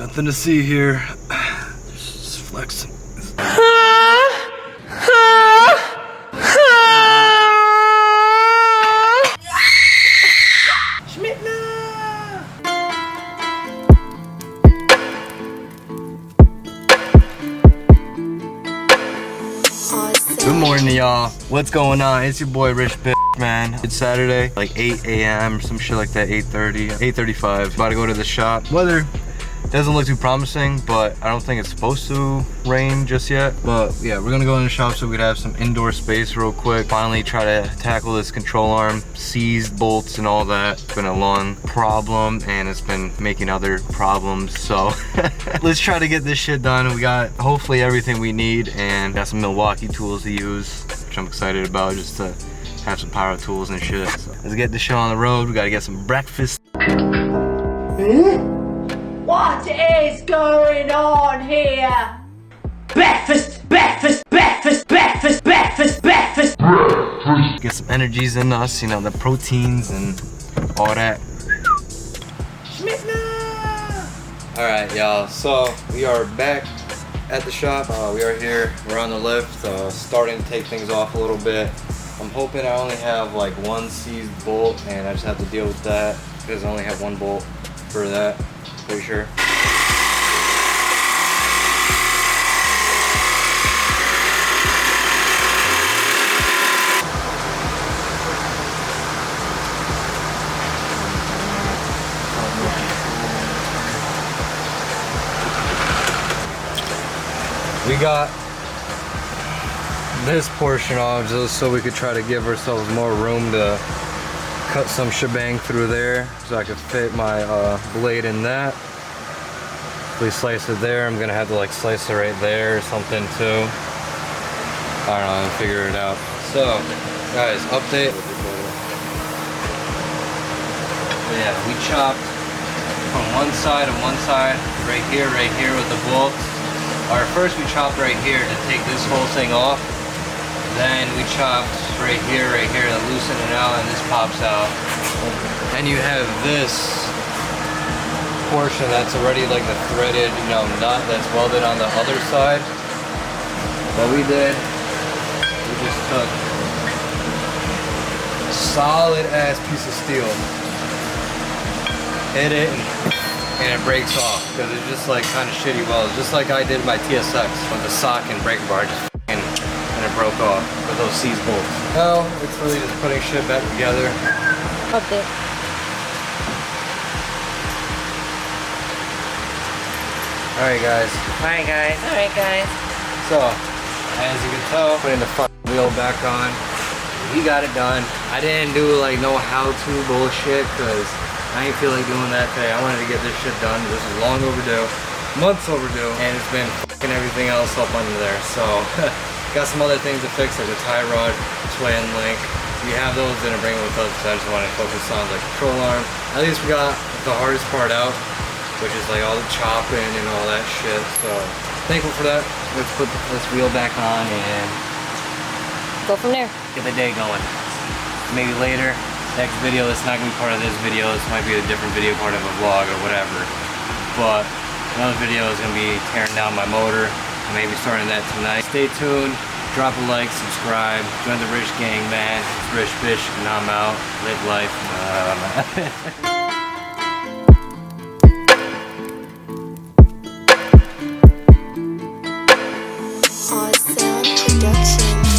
Nothing to see here. Just flexing. Good morning, y'all. What's going on? It's your boy Rish, man. It's Saturday, like 8 a.m. or some shit like that. 8:30, 8:35. About to go to the shop. Weather doesn't look too promising, but I don't think it's supposed to rain just yet. But yeah, we're gonna go in the shop so we could have some indoor space real quick. Finally try to tackle this control arm, seized bolts and all that. It's been a long problem and it's been making other problems. So let's try to get this shit done. We got hopefully everything we need and got some Milwaukee tools to use, which I'm excited about, just to have some power tools and shit. So let's get this shit on the road. We gotta get some breakfast. What is going on here? Breakfast, breakfast, breakfast, breakfast, breakfast, breakfast. Get some energies in us, you know, the proteins and all that. Alright, y'all, so we are back at the shop. We are here, we're on the lift, starting to take things off a little bit. I'm hoping I only have like one seized bolt and I just have to deal with that because I only have one bolt for that. Pretty sure. We got this portion off just so we could try to give ourselves more room to cut some shebang through there so I could fit my blade in that. If we slice it there, I'm gonna have to like slice it right there or something too. I don't know, I'll figure it out. So, guys, update. Yeah, we chopped from one side to one side, right here with the bolts. Or first we chopped right here to take this whole thing off. Then we chopped right here to loosen it out, and this pops out. And you have this portion that's already like the threaded, you know, nut that's welded on the other side. What we did, we just took a solid ass piece of steel, hit it, and it breaks off because it's just like kind of shitty welds, just like I did my TSX with the sock and brake bar, just and it broke off with those seized bolts. Now it's really just putting shit back together. Update. Alright guys. Alright guys. So, as you can tell, putting the front wheel back on. We got it done. I didn't do like no how-to bullshit because I ain't feel like doing that today. I wanted to get this shit done. This is long overdue, months overdue, and it's been fucking everything else up under there. So, got some other things to fix, like the tie rod, sway and link. We have those, didn't bring them with us because I just wanted to focus on the control arm. At least we got the hardest part out, which is like all the chopping and all that shit. So, thankful for that. Let's put this wheel back on and Go from there. get the day going. Maybe later. Next video, it's not gonna be part of this video. This might be a different video, part of a vlog or whatever. But another video is gonna be tearing down my motor. I may be starting that tonight. Stay tuned. Drop a like, subscribe, join the Rish gang, man. It's Rish Fish, and I'm out. Live life. Awesome Production.